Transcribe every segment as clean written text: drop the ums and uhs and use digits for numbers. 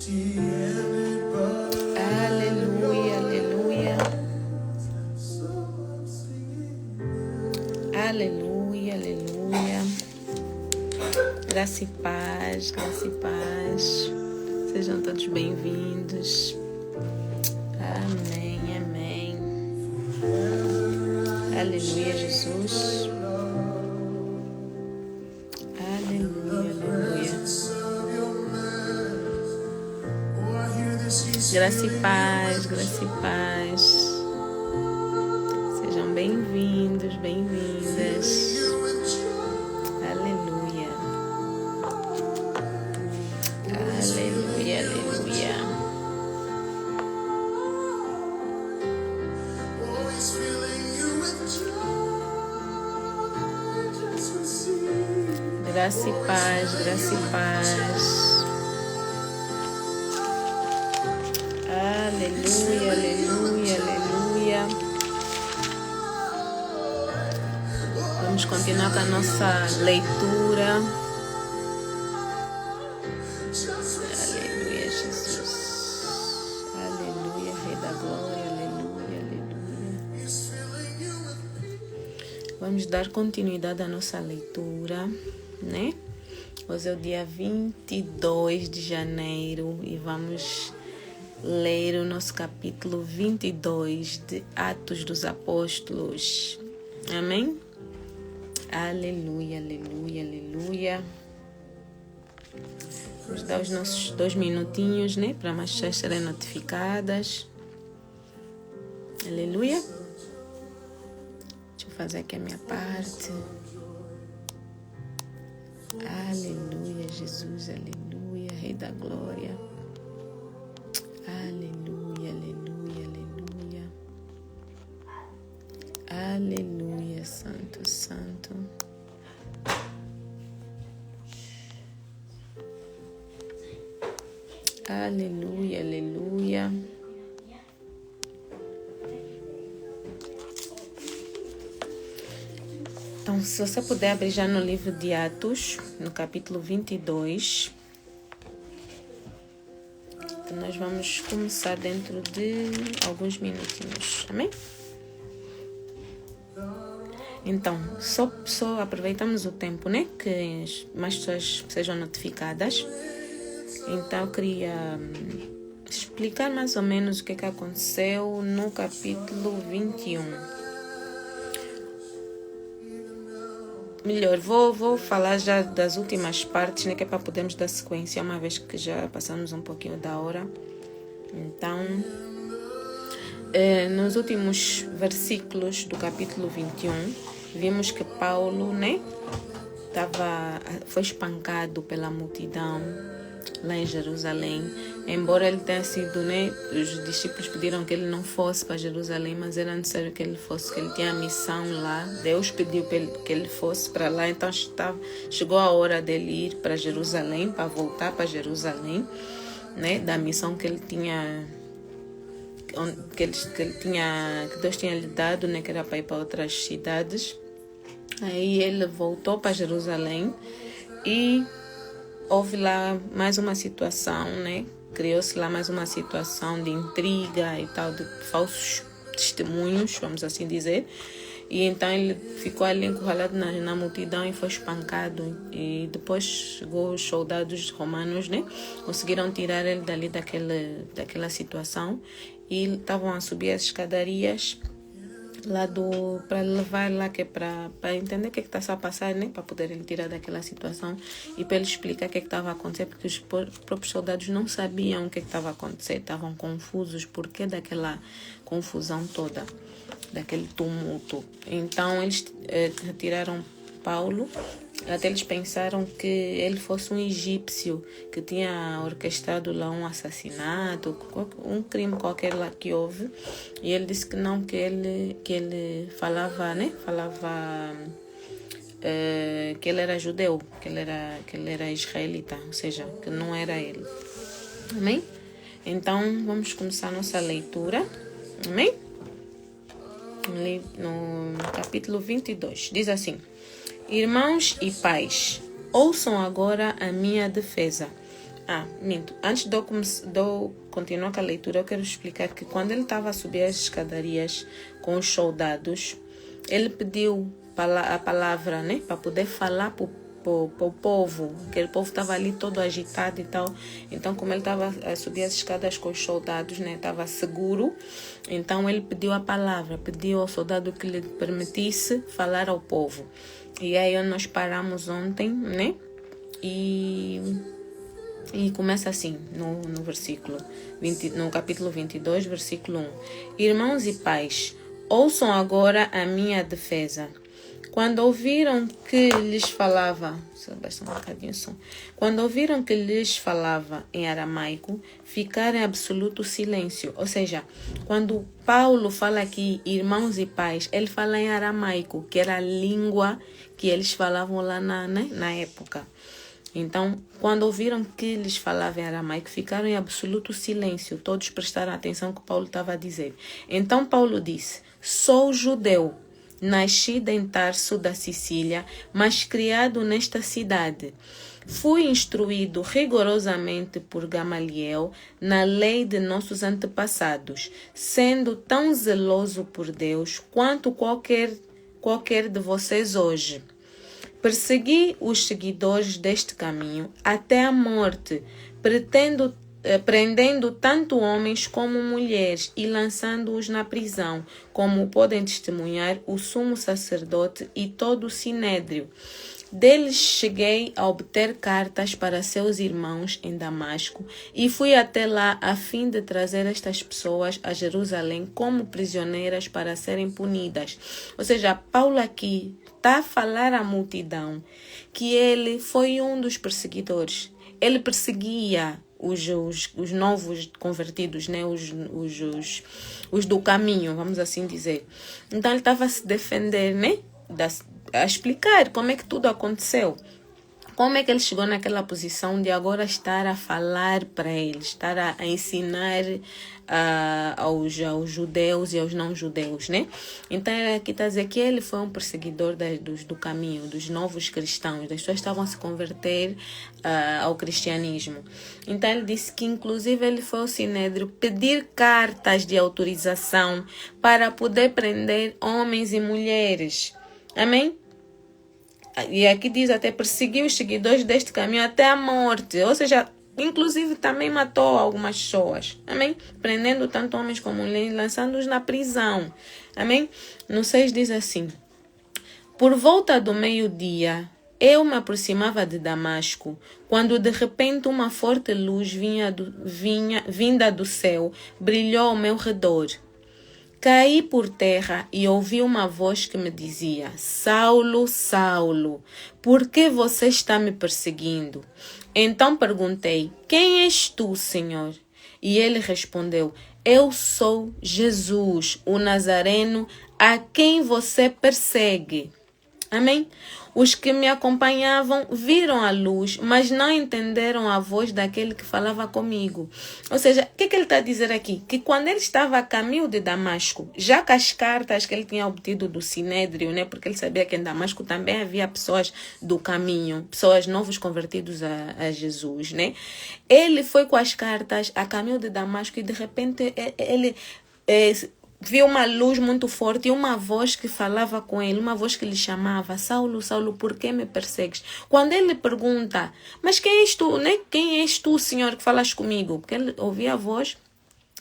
Aleluia, aleluia. Aleluia, aleluia. Graça e paz, graça e paz. Sejam todos bem-vindos. Amém, amém. Aleluia, Jesus. Aleluia, aleluia. Graça e paz, graça e paz. Sejam bem-vindos, bem-vindas. Aleluia. Aleluia, aleluia. Graça e paz, graça e paz. Aleluia, aleluia, aleluia. Vamos continuar com a nossa leitura. Aleluia, Jesus. Aleluia, Rei da Glória. Aleluia, aleluia. Vamos dar continuidade à nossa leitura, né? Hoje é o dia 22 de janeiro e vamos ler o nosso capítulo 22 de Atos dos Apóstolos. Amém? Aleluia, aleluia, aleluia. Vamos dar os nossos 2 minutinhos, né? Para mais pessoas serem notificadas. Aleluia. Deixa eu fazer aqui a minha parte. Aleluia, Jesus, aleluia, Rei da Glória. Aleluia, aleluia, aleluia. Aleluia, Santo, Santo. Aleluia, aleluia. Então, se você puder abrir já no livro de Atos, no capítulo 22, então nós vamos começar dentro de alguns minutinhos, amém? Então, só aproveitamos o tempo, né? Que mais pessoas sejam notificadas. Então, eu queria explicar mais ou menos o que aconteceu no capítulo 21. Melhor, vou falar já das últimas partes, né, que é para podermos dar sequência, uma vez que já passamos um pouquinho da hora. Então, nos últimos versículos do capítulo 21, vimos que Paulo, né, foi espancado pela multidão lá em Jerusalém. Embora ele tenha sido, né, os discípulos pediram que ele não fosse para Jerusalém, mas era necessário que ele fosse, que ele tinha a missão lá. Deus pediu que ele fosse para lá, então chegou a hora dele ir para Jerusalém, para voltar para Jerusalém, né, da missão que ele tinha, que Deus tinha lhe dado, né, que era para ir para outras cidades. Aí ele voltou para Jerusalém e houve lá mais uma situação, né? Criou-se lá mais uma situação de intriga e tal, de falsos testemunhos, vamos assim dizer. E então ele ficou ali encurralado na multidão e foi espancado. E depois chegou os soldados romanos, né? Conseguiram tirar ele dali daquela situação. E estavam a subir as escadarias lá para levar lá, que é para entender o que está a passar, né? Para poder ele tirar daquela situação e para ele explicar o que estava a acontecer, porque os próprios soldados não sabiam o que estava a acontecer, estavam confusos, porque daquela confusão toda, daquele tumulto. Então eles retiraram Paulo. Até eles pensaram que ele fosse um egípcio que tinha orquestrado lá um assassinato, um crime qualquer lá que houve. E ele disse que não, que ele falava, né? Que ele era judeu, que ele era israelita, ou seja, que não era ele. Amém? Então, vamos começar a nossa leitura. Amém? No capítulo 22, diz assim: Irmãos e pais, ouçam agora a minha defesa. Minto. Antes de eu continuar com a leitura, eu quero explicar que quando ele estava a subir as escadarias com os soldados, ele pediu a palavra, né, para poder falar para o povo. Aquele povo estava ali todo agitado e tal. Então, como ele estava a subir as escadas com os soldados, né, estava seguro. Então, ele pediu a palavra, pediu ao soldado que lhe permitisse falar ao povo. E aí nós paramos ontem, né? E começa assim, no versículo 20, no capítulo 22, versículo 1. Irmãos e pais, ouçam agora a minha defesa. Quando ouviram que lhes falava, quando ouviram que lhes falava em aramaico, ficaram em absoluto silêncio. Ou seja, quando Paulo fala aqui, irmãos e pais, ele fala em aramaico, que era a língua que eles falavam lá na época. Então, quando ouviram que lhes falava em aramaico, ficaram em absoluto silêncio. Todos prestaram atenção no que Paulo estava a dizer. Então, Paulo disse, sou judeu, nascido em Tarso da Sicília, mas criado nesta cidade. Fui instruído rigorosamente por Gamaliel na lei de nossos antepassados, sendo tão zeloso por Deus quanto qualquer de vocês hoje. Persegui os seguidores deste caminho até a morte, prendendo tanto homens como mulheres e lançando-os na prisão, como podem testemunhar o sumo sacerdote e todo o sinédrio. Deles cheguei a obter cartas para seus irmãos em Damasco e fui até lá a fim de trazer estas pessoas a Jerusalém como prisioneiras para serem punidas. Ou seja, Paulo aqui está a falar à multidão que ele foi um dos perseguidores. Ele perseguia os novos convertidos, né? Os do caminho, vamos assim dizer. Então ele estava a se defender, né? A explicar como é que tudo aconteceu. Como é que ele chegou naquela posição de agora estar a falar para eles, estar a ensinar aos judeus e aos não-judeus, né? Então, aqui está a dizer que ele foi um perseguidor do caminho, dos novos cristãos, das pessoas que estavam a se converter ao cristianismo. Então, ele disse que, inclusive, ele foi ao Sinédrio pedir cartas de autorização para poder prender homens e mulheres. Amém? E aqui diz até perseguiu os seguidores deste caminho até a morte. Ou seja, inclusive também matou algumas pessoas. Amém? Prendendo tanto homens como mulheres, lançando-os na prisão. Amém? No 6 diz assim. Por volta do meio-dia, eu me aproximava de Damasco, quando de repente uma forte luz vinda do céu brilhou ao meu redor. Caí por terra e ouvi uma voz que me dizia, Saulo, Saulo, por que você está me perseguindo? Então perguntei, quem és tu, Senhor? E ele respondeu, eu sou Jesus, o Nazareno, a quem você persegue. Amém? Os que me acompanhavam viram a luz, mas não entenderam a voz daquele que falava comigo. Ou seja, o que ele está a dizer aqui? Que quando ele estava a caminho de Damasco, já com as cartas que ele tinha obtido do Sinédrio, né? Porque ele sabia que em Damasco também havia pessoas do caminho, pessoas novos convertidos a Jesus, né? Ele foi com as cartas a caminho de Damasco e de repente ele viu uma luz muito forte e uma voz que falava com ele, uma voz que lhe chamava, Saulo, Saulo, por que me persegues? Quando ele pergunta, mas quem és tu, né? Quem és tu, Senhor, que falas comigo? Porque ele ouvia a voz,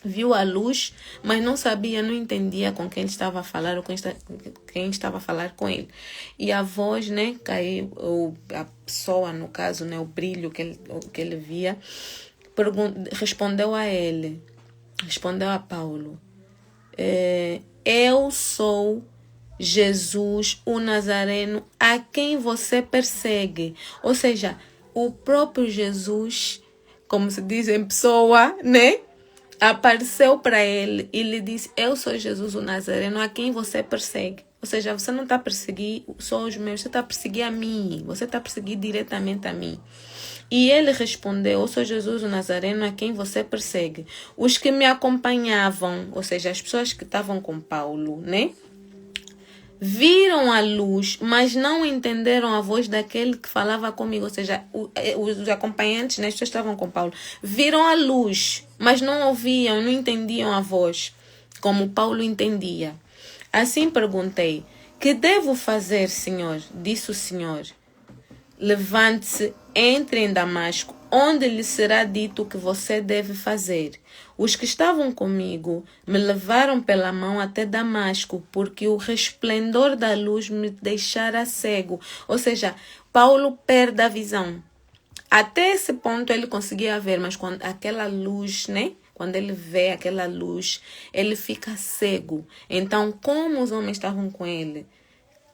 viu a luz, mas não sabia, não entendia com quem ele estava a falar ou quem estava a falar com ele. E a voz, né, caiu, a pessoa, no caso, né, o brilho que ele via, respondeu a Paulo, eu sou Jesus, o Nazareno, a quem você persegue. Ou seja, o próprio Jesus, como se diz em pessoa, né? Apareceu para ele e lhe disse, eu sou Jesus, o Nazareno, a quem você persegue. Ou seja, você não está a perseguir só os meus, você está a perseguir a mim. Você está a perseguir diretamente a mim. E ele respondeu, eu sou Jesus o Nazareno a quem você persegue. Os que me acompanhavam, ou seja, as pessoas que estavam com Paulo, né? viram a luz, mas não entenderam a voz daquele que falava comigo. Ou seja, os acompanhantes, né, as pessoas estavam com Paulo, viram a luz, mas não ouviam, não entendiam a voz, como Paulo entendia. Assim perguntei: que devo fazer, Senhor? Disse o Senhor: levante-se, entre em Damasco, onde lhe será dito o que você deve fazer. Os que estavam comigo me levaram pela mão até Damasco, porque o resplendor da luz me deixara cego. Ou seja, Paulo perde a visão. Até esse ponto ele conseguia ver, mas quando aquela luz, né? Quando ele vê aquela luz, ele fica cego. Então, como os homens estavam com ele,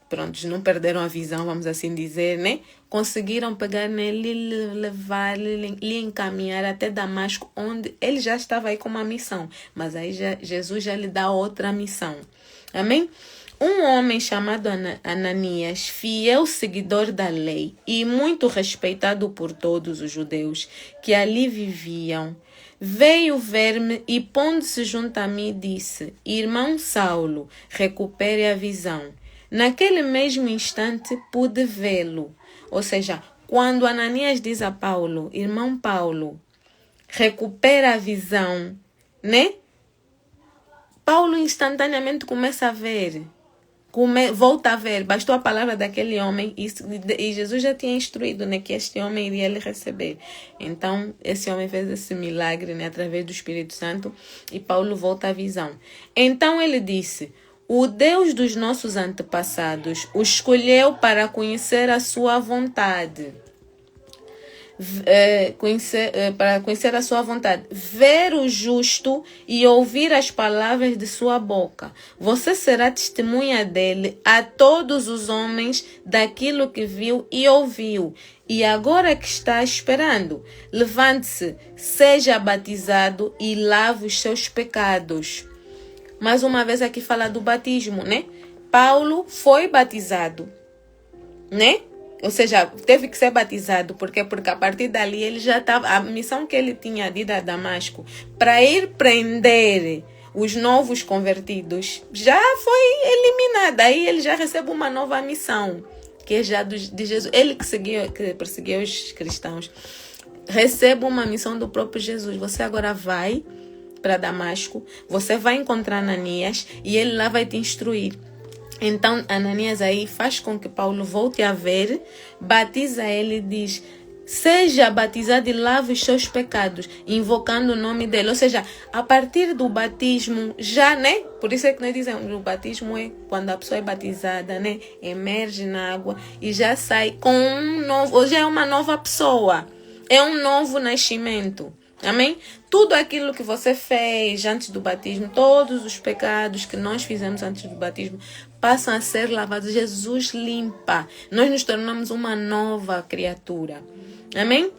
prontos, não perderam a visão, vamos assim dizer, né? Conseguiram pegar nele, levar, lhe encaminhar até Damasco, onde ele já estava aí com uma missão. Mas aí Jesus já lhe dá outra missão. Amém? Um homem chamado Ananias, fiel seguidor da lei e muito respeitado por todos os judeus que ali viviam, veio ver-me e, pondo-se junto a mim, disse: irmão Saulo, recupere a visão. Naquele mesmo instante pude vê-lo. Ou seja, quando Ananias diz a Paulo: irmão Paulo, recupera a visão, né? Paulo instantaneamente começa a ver. Volta a ver. Bastou a palavra daquele homem e Jesus já tinha instruído, né, que este homem iria lhe receber. Então, esse homem fez esse milagre, né, através do Espírito Santo, e Paulo volta à visão. Então ele disse: o Deus dos nossos antepassados o escolheu para conhecer a sua vontade. Para conhecer a sua vontade, ver o justo e ouvir as palavras de sua boca. Você será testemunha dele a todos os homens daquilo que viu e ouviu. E agora que está esperando, levante-se, seja batizado e lave os seus pecados. Mais uma vez aqui fala do batismo, né? Paulo foi batizado, né? Ou seja, teve que ser batizado. Porque a partir dali ele já estava... A missão que ele tinha de ir a Damasco para ir prender os novos convertidos já foi eliminada. Aí ele já recebe uma nova missão, que é já de Jesus. Ele que perseguiu os cristãos, recebe uma missão do próprio Jesus. Você agora vai para Damasco, você vai encontrar Ananias e ele lá vai te instruir. Então, Ananias aí faz com que Paulo volte a ver, batiza ele e diz: seja batizado e lave os seus pecados, invocando o nome dele. Ou seja, a partir do batismo, já, né? Por isso é que nós dizemos, o batismo é quando a pessoa é batizada, né? Emerge na água e já sai com um novo, ou já é uma nova pessoa. É um novo nascimento. Amém? Tudo aquilo que você fez antes do batismo, todos os pecados que nós fizemos antes do batismo, passam a ser lavados. Jesus limpa. Nós nos tornamos uma nova criatura. Amém?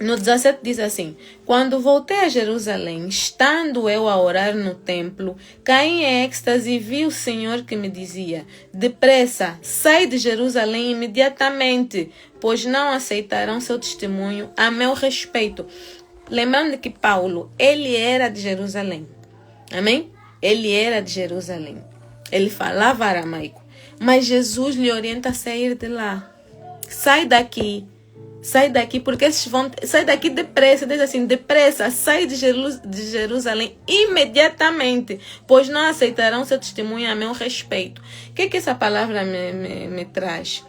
No 17 diz assim: quando voltei a Jerusalém, estando eu a orar no templo, caí em êxtase e vi o Senhor que me dizia: depressa, sai de Jerusalém imediatamente, pois não aceitarão seu testemunho a meu respeito. Lembrando que Paulo, ele era de Jerusalém. Amém? Ele era de Jerusalém. Ele falava aramaico. Mas Jesus lhe orienta a sair de lá. Sai daqui, porque esses vão... Sai daqui depressa, diz assim, depressa, sai de Jerusalém imediatamente, pois não aceitarão seu testemunho a meu respeito. O que essa palavra me traz?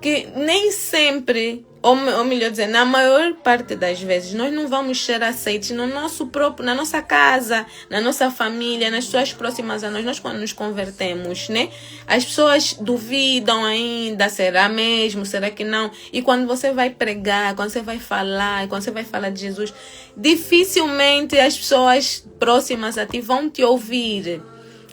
Que nem sempre, ou melhor dizer, na maior parte das vezes, nós não vamos ser aceitos no nosso próprio, na nossa casa, na nossa família, nas pessoas próximas a nós. Nós quando nos convertemos, né? As pessoas duvidam ainda, será mesmo, será que não? E quando você vai pregar, quando você vai falar, quando você vai falar de Jesus, dificilmente as pessoas próximas a ti vão te ouvir.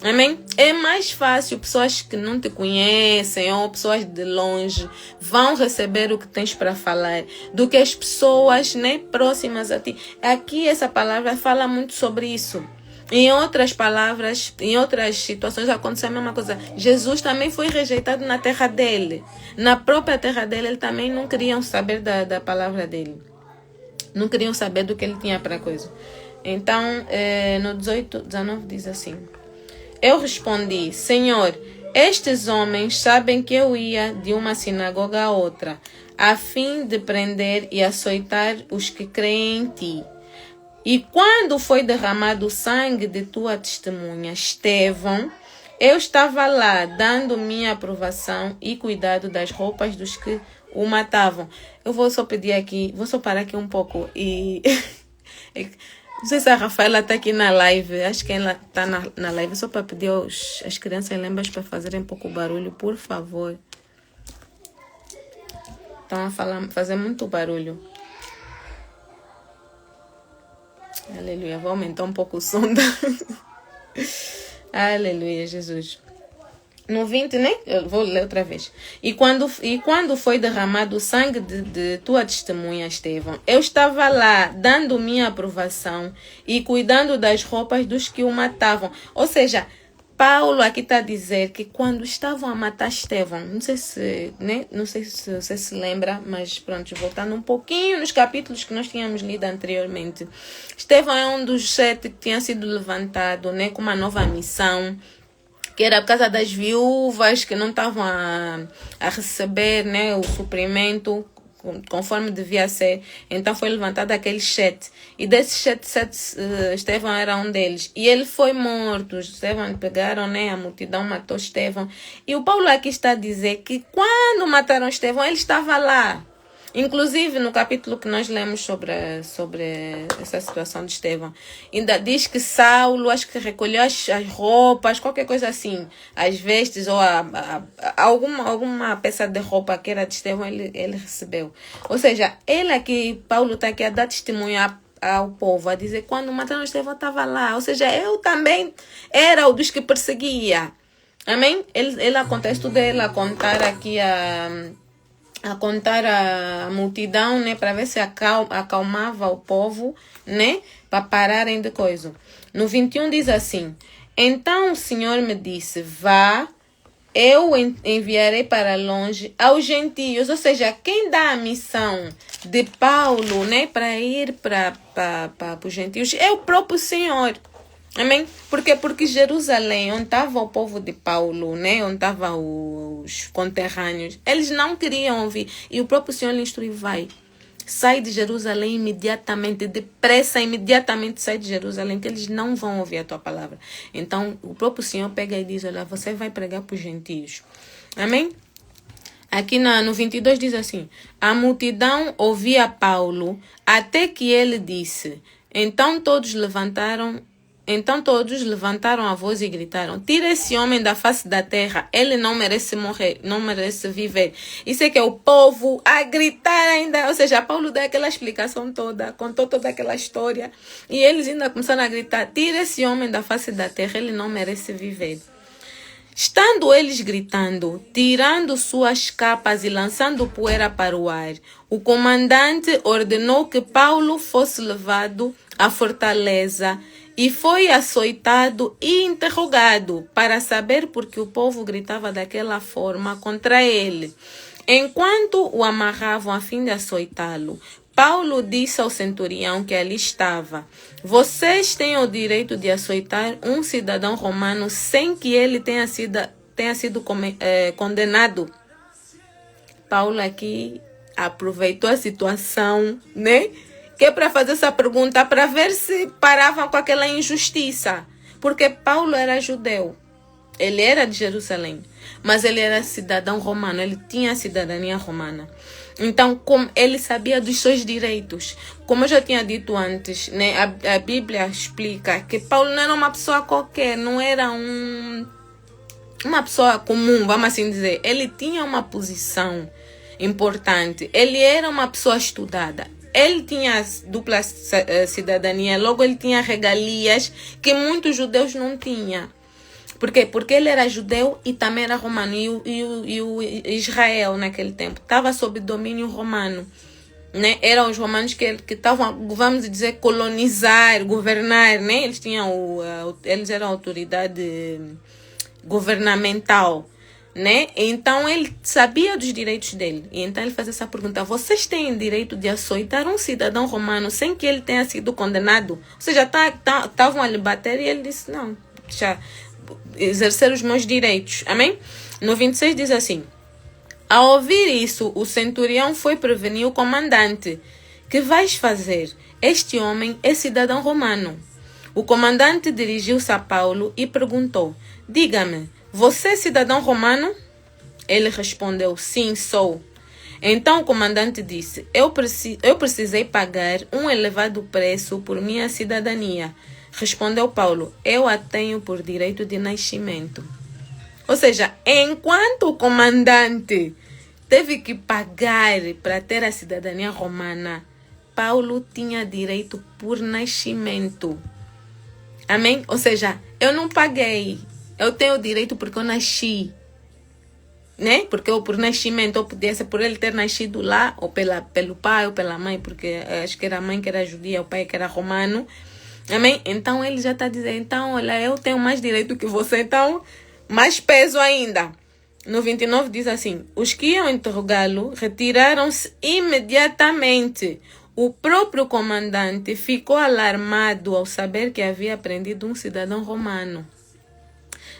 Amém? É mais fácil pessoas que não te conhecem ou pessoas de longe vão receber o que tens para falar do que as pessoas, né, próximas a ti. Aqui essa palavra fala muito sobre isso. Em outras palavras, em outras situações aconteceu a mesma coisa. Jesus também foi rejeitado na terra dele. Na própria terra dele, ele também não queriam saber da palavra dele. Não queriam saber do que ele tinha para coisa. Então, no 19 diz assim: eu respondi: Senhor, Estes homens sabem que eu ia de uma sinagoga a outra, a fim de prender e açoitar os que creem em ti. E quando foi derramado o sangue de tua testemunha, Estevão, eu estava lá, dando minha aprovação e cuidado das roupas dos que o matavam. Eu vou só pedir aqui, vou só parar aqui um pouco e... Não sei se a Rafaela está aqui na live, acho que ela está na live, só para pedir as crianças lembras para fazerem um pouco barulho, por favor. Estão a fazer muito barulho. Aleluia, vou aumentar um pouco o som da... Aleluia, Jesus. No 20, né? Eu vou ler outra vez. E quando foi derramado o sangue de tua testemunha, Estevão, eu estava lá, dando minha aprovação e cuidando das roupas dos que o matavam. Ou seja, Paulo aqui está a dizer que quando estavam a matar Estevão, não sei se você se lembra, mas pronto, voltando um pouquinho nos capítulos que nós tínhamos lido anteriormente. Estevão é um dos 7 que tinha sido levantado, né, com uma nova missão, que era por causa das viúvas que não estavam a receber, né, o suprimento conforme devia ser. Então foi levantado aqueles 7. E desses 7, Estevão era um deles. E ele foi morto. Estevão pegaram, né, a multidão matou Estevão. E o Paulo aqui está a dizer que quando mataram Estevão, ele estava lá. Inclusive, no capítulo que nós lemos sobre essa situação de Estevão, ainda diz que Saulo, acho que recolheu as roupas, qualquer coisa assim, as vestes ou alguma peça de roupa que era de Estevão, ele recebeu. Ou seja, ele aqui, Paulo está aqui a dar testemunho ao povo, a dizer, quando mataram Estevão, estava lá. Ou seja, eu também era o dos que perseguia. Amém? Ele acontece tudo, ele a contar aqui a contar a multidão, né, para ver se acalmava o povo, né, para pararem de coisa. No 21 diz assim: então o Senhor me disse, vá, eu enviarei para longe aos gentios. Ou seja, quem dá a missão de Paulo, né, para ir para os gentios é o próprio Senhor. Amém? Por quê? Porque Jerusalém, onde estava o povo de Paulo, né? Onde estavam os conterrâneos, eles não queriam ouvir. E o próprio Senhor lhe instruiu, vai, sai de Jerusalém imediatamente, depressa, imediatamente sai de Jerusalém, que eles não vão ouvir a tua palavra. Então, o próprio Senhor pega e diz, olha, você vai pregar para os gentios. Amém? Aqui no 22 diz assim, a multidão ouvia Paulo, até que ele disse, então todos levantaram a voz e gritaram, tira esse homem da face da terra, ele não merece morrer, não merece viver. Isso é que é o povo a gritar ainda, ou seja, Paulo dá aquela explicação toda, contou toda aquela história, e eles ainda começaram a gritar, tira esse homem da face da terra, ele não merece viver. Estando eles gritando, tirando suas capas e lançando poeira para o ar, o comandante ordenou que Paulo fosse levado à fortaleza e foi açoitado e interrogado para saber por que o povo gritava daquela forma contra ele. Enquanto o amarravam a fim de açoitá-lo, Paulo disse ao centurião que ali estava, vocês têm o direito de açoitar um cidadão romano sem que ele tenha sido condenado. Paulo aqui aproveitou a situação, né? Que é para fazer essa pergunta, para ver se paravam com aquela injustiça. Porque Paulo era judeu, ele era de Jerusalém, mas ele era cidadão romano, ele tinha a cidadania romana. Então, como ele sabia dos seus direitos, como eu já tinha dito antes, né, a Bíblia explica que Paulo não era uma pessoa qualquer, não era uma pessoa comum, vamos assim dizer. Ele tinha uma posição importante, ele era uma pessoa estudada. Ele tinha dupla cidadania, logo ele tinha regalias que muitos judeus não tinham. Por quê? Porque ele era judeu e também era romano. E o Israel, naquele tempo, estava sob domínio romano. Né? Eram os romanos que estavam, vamos dizer, colonizar, governar. Né? Eles eram autoridade governamental. Né? Então ele sabia dos direitos dele. E então ele fazia essa pergunta: vocês têm direito de açoitar um cidadão romano sem que ele tenha sido condenado? Ou seja, estavam a lhe bater e ele disse: não, exercer os meus direitos. Amém? No 26 diz assim: ao ouvir isso, o centurião foi prevenir o comandante. Que vais fazer? Este homem é cidadão romano. O comandante dirigiu-se a Paulo e perguntou: diga-me, você é cidadão romano? Ele respondeu: sim, sou. Então o comandante disse: eu precisei pagar um elevado preço por minha cidadania. Respondeu Paulo: eu a tenho por direito de nascimento. Ou seja, enquanto o comandante teve que pagar para ter a cidadania romana, Paulo tinha direito por nascimento. Amém? Ou seja, eu não paguei. Eu tenho direito porque eu nasci. Né? Porque eu, por nascimento, ou podia ser por ele ter nascido lá, ou pelo pai, ou pela mãe, porque acho que era a mãe que era judia, o pai que era romano. Amém? Então ele já está dizendo: então, olha, eu tenho mais direito que você, então, mais peso ainda. No 29 diz assim: os que iam interrogá-lo retiraram-se imediatamente. O próprio comandante ficou alarmado ao saber que havia prendido um cidadão romano.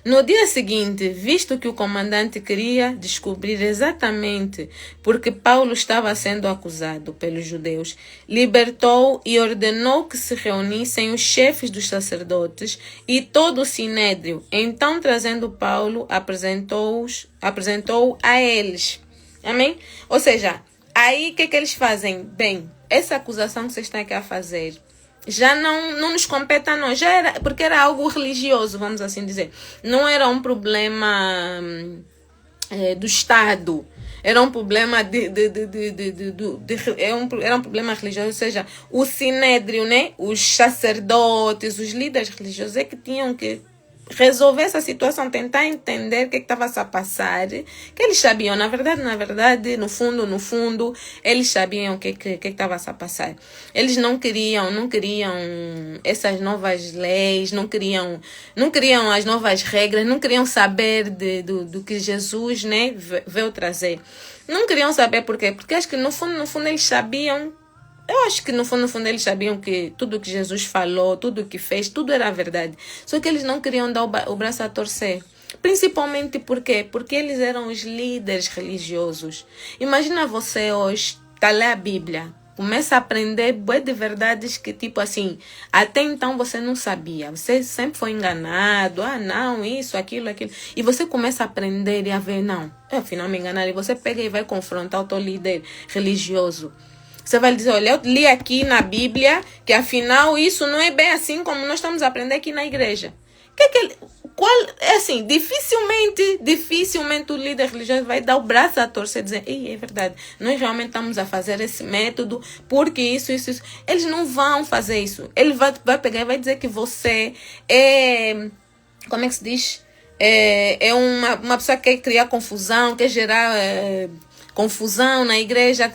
No dia seguinte, visto que o comandante queria descobrir exatamente por que Paulo estava sendo acusado pelos judeus, libertou e ordenou que se reunissem os chefes dos sacerdotes e todo o sinédrio. Então, trazendo Paulo, apresentou a eles. Amém? Ou seja, aí o que eles fazem? Bem, essa acusação que vocês estão aqui a fazer já não nos compete a nós, já era, porque era algo religioso, vamos assim dizer. Não era um problema do Estado, era um problema era um problema religioso, ou seja, o sinédrio, né? Os sacerdotes, os líderes religiosos é que tinham que resolver essa situação, tentar entender o que estava a passar, que eles sabiam, na verdade, no fundo, eles sabiam o que estava a passar. Eles não queriam essas novas leis, não queriam as novas regras, não queriam saber do que Jesus, né, veio trazer. Não queriam saber por quê? Porque acho que no fundo eles sabiam. Eu acho que no fundo eles sabiam que tudo que Jesus falou, tudo que fez, tudo era verdade. Só que eles não queriam dar o braço a torcer. Principalmente por quê? Porque eles eram os líderes religiosos. Imagina você hoje, tá lendo a Bíblia, começa a aprender bué de verdades que, tipo assim, até então você não sabia. Você sempre foi enganado. Ah, não, isso, aquilo. E você começa a aprender e a ver, não, afinal me enganaram. E você pega e vai confrontar o teu líder religioso. Você vai dizer: olha, eu li aqui na Bíblia que afinal isso não é bem assim como nós estamos a aprender aqui na igreja. Assim, dificilmente o líder religioso vai dar o braço a torcer e dizer: ei, é verdade, nós realmente estamos a fazer esse método porque isso. Eles não vão fazer isso. Ele vai pegar e vai dizer que você é, como é que se diz? É uma pessoa que quer criar confusão, quer gerar confusão na igreja.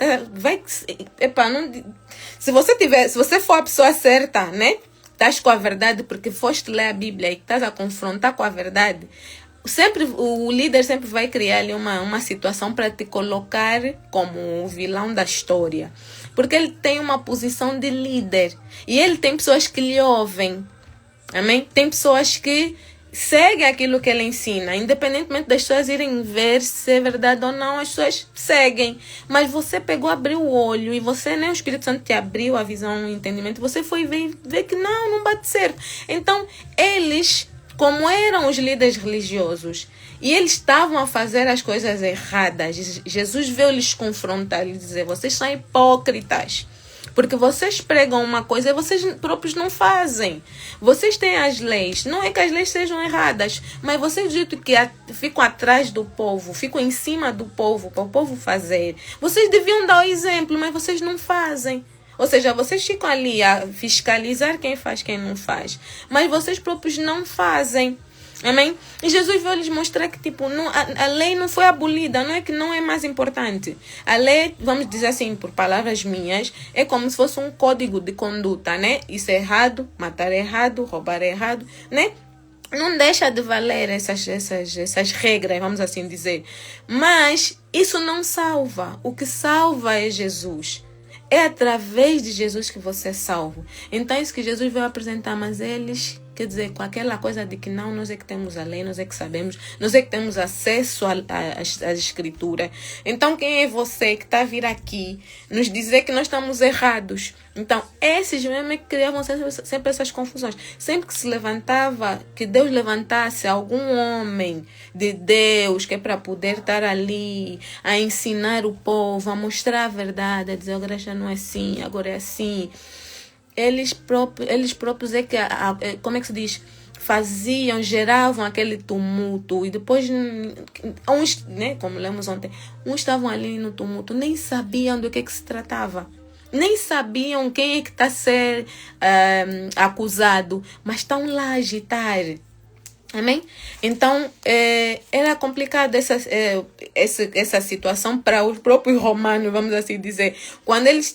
Se você for a pessoa certa, né? Estás com a verdade porque foste ler a Bíblia e estás a confrontar com a verdade, o líder sempre vai criar ali uma situação para te colocar como o vilão da história. Porque ele tem uma posição de líder e ele tem pessoas que lhe ouvem. Amém? Tem pessoas que segue aquilo que ele ensina, independentemente das pessoas irem ver se é verdade ou não, as pessoas seguem. Mas você abriu o olho e você, né, o Espírito Santo te abriu a visão, o entendimento, você foi ver que não bate certo. Então, eles, como eram os líderes religiosos e eles estavam a fazer as coisas erradas, Jesus veio lhes confrontar e dizer: vocês são hipócritas. Porque vocês pregam uma coisa e vocês próprios não fazem. Vocês têm as leis. Não é que as leis sejam erradas, mas vocês dito que ficam atrás do povo, ficam em cima do povo, para o povo fazer. Vocês deviam dar o exemplo, mas vocês não fazem. Ou seja, vocês ficam ali a fiscalizar quem faz, quem não faz. Mas vocês próprios não fazem. Amém? E Jesus veio lhes mostrar que a lei não foi abolida, não é que não é mais importante. A lei, vamos dizer assim, por palavras minhas, é como se fosse um código de conduta, né? Isso é errado, matar é errado, roubar é errado, né? Não deixa de valer essas regras, vamos assim dizer. Mas isso não salva. O que salva é Jesus. É através de Jesus que você é salvo. Então é isso que Jesus veio apresentar, mas eles Quer dizer, com aquela coisa de que não, nós é que temos a lei, nós é que sabemos, nós é que temos acesso às escrituras. Então, quem é você que está a vir aqui nos dizer que nós estamos errados? Então, esses mesmo é que criavam sempre essas confusões. Sempre que se levantava, que Deus levantasse algum homem de Deus, que é para poder estar ali, a ensinar o povo, a mostrar a verdade, a dizer, agora já não é assim, agora é assim. Eles próprios é que, como é que se diz? Geravam aquele tumulto. E depois, uns, né, como lemos ontem, uns estavam ali no tumulto, nem sabiam do que se tratava. Nem sabiam quem é que está a ser acusado, mas estão lá a agitar. Amém? Então, era complicada essa situação para os próprios romanos, vamos assim dizer. Quando eles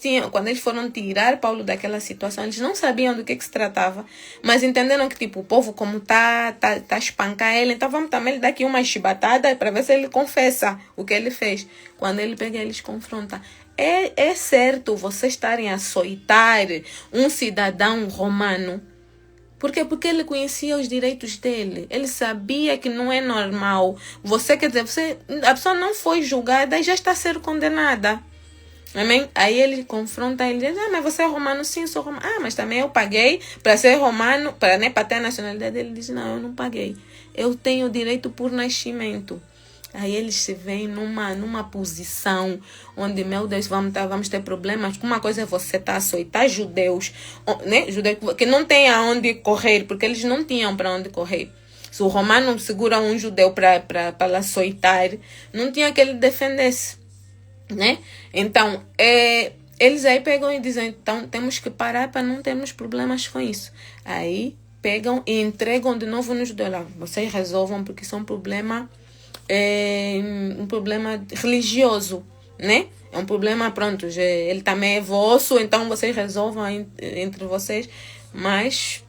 foram tirar Paulo daquela situação, eles não sabiam do que se tratava, mas entenderam que tipo, o povo como tá a espancar ele, então vamos também lhe dar aqui uma chibatada para ver se ele confessa o que ele fez. Quando ele pega, eles confronta. É certo vocês estarem a açoitar um cidadão romano? Por quê? Porque ele conhecia os direitos dele. Ele sabia que não é normal. Quer dizer, a pessoa não foi julgada e já está a ser condenada. Amém? Aí ele confronta ele, diz, mas você é romano? Sim, sou romano. Mas também eu paguei para ser romano, para ter a nacionalidade. Ele diz, não, eu não paguei. Eu tenho direito por nascimento. Aí eles se veem numa posição onde, meu Deus, vamos ter problemas. Uma coisa é você estar a açoitar judeus, né? Judeus que não tem aonde correr, porque eles não tinham para onde correr. Se o romano segura um judeu para açoitar, não tinha que ele defendesse, né? Então, eles aí pegam e dizem, então temos que parar para não termos problemas com isso. Aí pegam e entregam de novo no judeu. Lá, vocês resolvam, porque isso é um problema religioso, né? É um problema, pronto, ele também é vosso, então vocês resolvam entre vocês, mas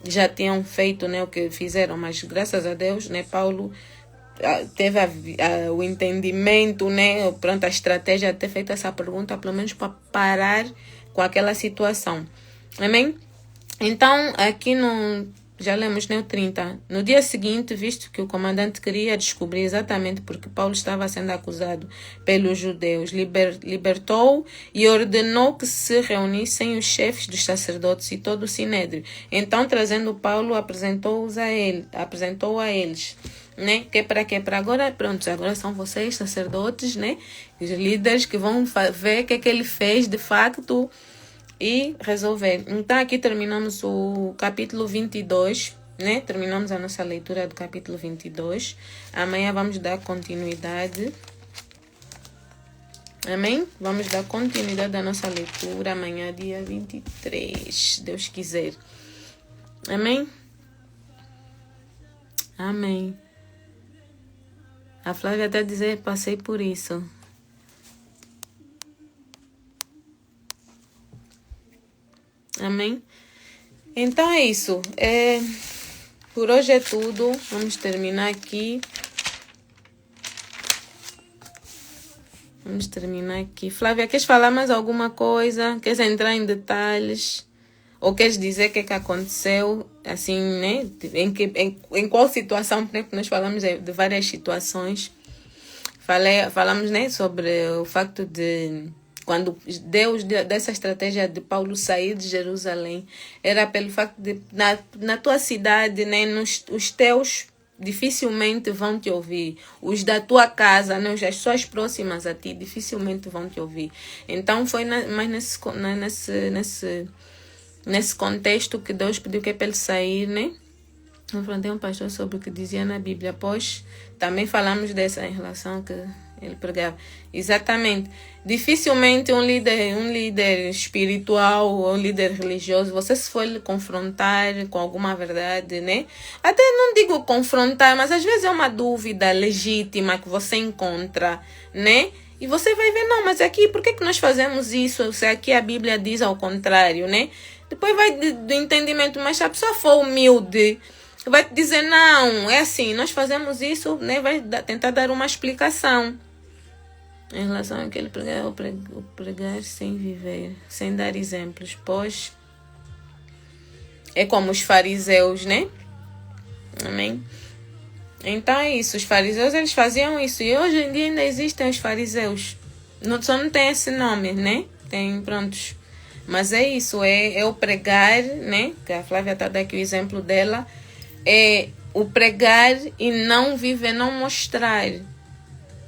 já tinham feito, né, o que fizeram, mas graças a Deus, né, Paulo teve o entendimento, né, pronto, a estratégia de ter feito essa pergunta, pelo menos para parar com aquela situação. Amém? Então, aqui já lemos, né, o 30. No dia seguinte, visto que o comandante queria descobrir exatamente porque Paulo estava sendo acusado pelos judeus, libertou e ordenou que se reunissem os chefes dos sacerdotes e todo o sinédrio. Então, trazendo Paulo, apresentou a eles. Né? Que para quê? Para agora, pronto, agora são vocês, sacerdotes, né? Os líderes que vão ver o que ele fez de facto e resolver. Então, aqui terminamos o capítulo 22, né? Terminamos a nossa leitura do capítulo 22. Amanhã vamos dar continuidade. Amém? Vamos dar continuidade à nossa leitura amanhã, dia 23, Deus quiser. Amém? Amém. A Flávia até dizer, passei por isso. Amém? Então é isso. Por hoje é tudo. Vamos terminar aqui. Flávia, queres falar mais alguma coisa? Queres entrar em detalhes? Ou queres dizer o que aconteceu? Assim, né? Em qual situação? Porque nós falamos de várias situações. Falamos, né, sobre o facto de quando Deus dessa estratégia de Paulo sair de Jerusalém, era pelo facto de na tua cidade, né, os teus dificilmente vão te ouvir. Os da tua casa, né, as pessoas próximas a ti, dificilmente vão te ouvir. Então foi mais nesse contexto que Deus pediu que é para ele sair, né? Confrontei um pastor sobre o que dizia na Bíblia. Pois também falamos dessa em relação que ele pregava. Exatamente. Dificilmente um líder espiritual ou um líder religioso, você se for lhe confrontar com alguma verdade, né? Até não digo confrontar, mas às vezes é uma dúvida legítima que você encontra, né? E você vai ver, não, mas aqui, por que nós fazemos isso? Se aqui a Bíblia diz ao contrário, né? Depois vai do entendimento, mas se a pessoa for humilde, vai te dizer, não, é assim, nós fazemos isso, né? Vai tentar dar uma explicação. Em relação àquele pregar sem viver, sem dar exemplos, pois É como os fariseus, né? Amém? Então é isso, os fariseus eles faziam isso. E hoje em dia ainda existem os fariseus. Só não tem esse nome, né? Tem, prontos. Mas é isso, é o pregar, né? Que a Flávia está dando aqui o exemplo dela. É o pregar e não viver, não mostrar,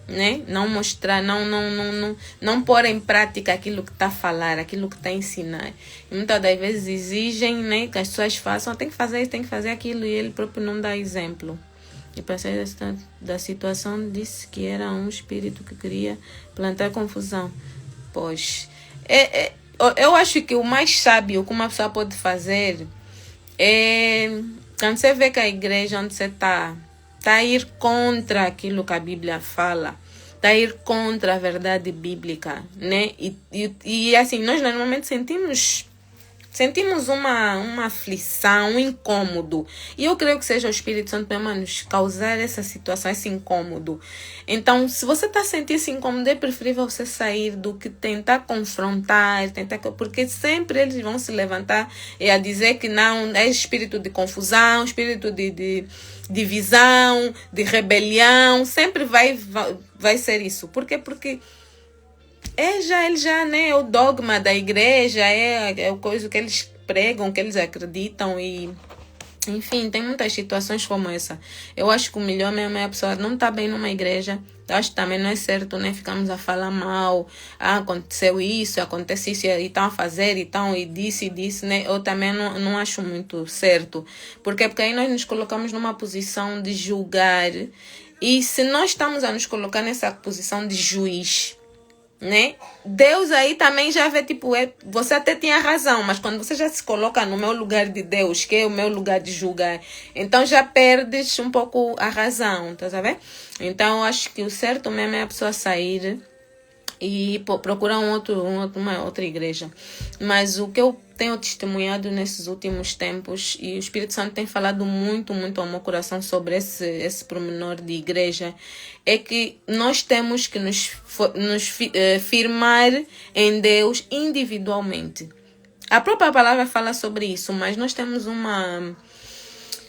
né? Não mostrar, não pôr em prática aquilo que está a falar, aquilo que está a ensinar. E muitas das vezes exigem, né, que as pessoas façam, tem que fazer isso, tem que fazer aquilo, e ele próprio não dá exemplo. E para sair da situação, disse que era um espírito que queria plantar confusão. Pois, eu acho que o mais sábio que uma pessoa pode fazer é, quando você vê que a igreja onde você está a ir contra aquilo que a Bíblia fala, está a ir contra a verdade bíblica, né? E assim, nós normalmente sentimos uma aflição, um incômodo. E eu creio que seja o Espírito Santo mesmo a nos causar essa situação, esse incômodo. Então, se você está sentindo esse incômodo, é preferível você sair do que tentar confrontar, porque sempre eles vão se levantar e a dizer que não, é espírito de confusão, espírito de divisão, de rebelião. Sempre vai ser isso. Por quê? Porque ele já, né, é o dogma da igreja, é a coisa que eles pregam, que eles acreditam e, enfim, tem muitas situações como essa. Eu acho que o melhor mesmo é a pessoa não estar bem numa igreja. Eu acho que também não é certo, né, ficamos a falar mal, aconteceu isso, acontece isso, e estão a fazer, e disse, né, eu também não acho muito certo. Por quê? Porque aí nós nos colocamos numa posição de julgar, e se nós estamos a nos colocar nessa posição de juiz, né? Deus aí também já vê, tipo, você até tinha razão, mas quando você já se coloca no meu lugar de Deus, que é o meu lugar de julgar, então já perdes um pouco a razão, tá sabendo? Então eu acho que o certo mesmo é a pessoa sair e procurar uma outra igreja. Mas o que eu tenho testemunhado nesses últimos tempos, e o Espírito Santo tem falado muito ao meu coração sobre esse pormenor de igreja, é que nós temos que nos firmar em Deus individualmente. A própria palavra fala sobre isso, mas nós temos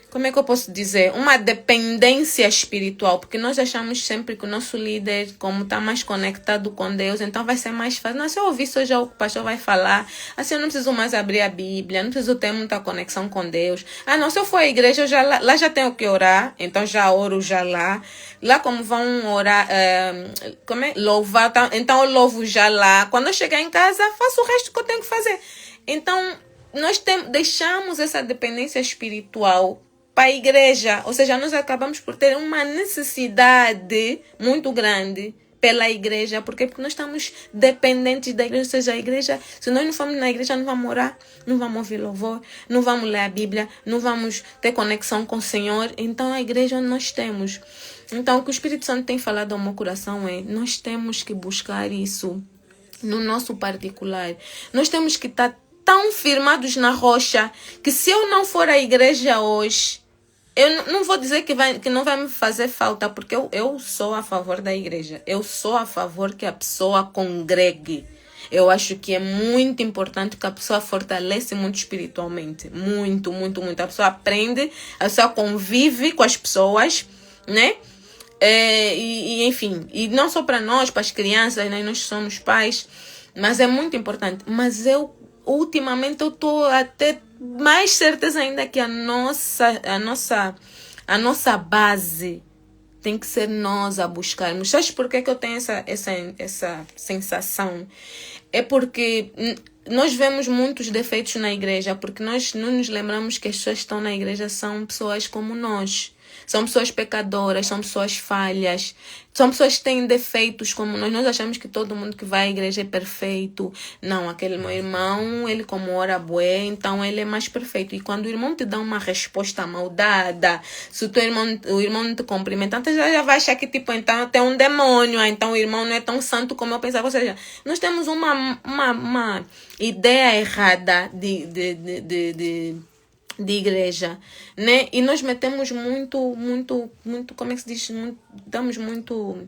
como é que eu posso dizer? Uma dependência espiritual, porque nós achamos sempre que o nosso líder, como está mais conectado com Deus, então vai ser mais fácil. Não, se eu ouvir só já o pastor vai falar, assim eu não preciso mais abrir a Bíblia, não preciso ter muita conexão com Deus. Não, se eu for à igreja, lá já tenho que orar, então já oro já lá. Lá como vão orar, louvar, então eu louvo já lá. Quando eu chegar em casa, faço o resto que eu tenho que fazer. Então, nós deixamos essa dependência espiritual para a igreja, ou seja, nós acabamos por ter uma necessidade muito grande pela igreja, porque nós estamos dependentes da igreja, ou seja, a igreja, se nós não formos na igreja, não vamos orar, não vamos ouvir louvor, não vamos ler a Bíblia, não vamos ter conexão com o Senhor. Então a igreja nós temos. Então o que o Espírito Santo tem falado ao meu coração é, nós temos que buscar isso no nosso particular, nós temos que estar tão firmados na rocha, que se eu não for à igreja hoje, eu não vou dizer que não vai me fazer falta, porque eu sou a favor da igreja. Eu sou a favor que a pessoa congregue. Eu acho que é muito importante que a pessoa fortaleça muito espiritualmente. Muito. A pessoa aprende, a pessoa convive com as pessoas, né? Enfim, e não só para nós, para as crianças, né? Nós somos pais, mas é muito importante. Mas ultimamente eu estou até mais certeza ainda que a nossa base tem que ser nós a buscarmos. Sabe por que eu tenho essa sensação? É porque nós vemos muitos defeitos na igreja, porque nós não nos lembramos que as pessoas que estão na igreja são pessoas como nós. São pessoas pecadoras, são pessoas falhas, são pessoas que têm defeitos como nós. Nós achamos que todo mundo que vai à igreja é perfeito. Não, aquele meu irmão, ele como ora bué, então ele é mais perfeito. E quando o irmão te dá uma resposta maldada, se o irmão não te cumprimenta, então já vai achar que tipo, então tem um demônio, então o irmão não é tão santo como eu pensava. Ou seja, nós temos uma ideia errada de igreja, né? E nós metemos muito, como é que se diz? Damos muito...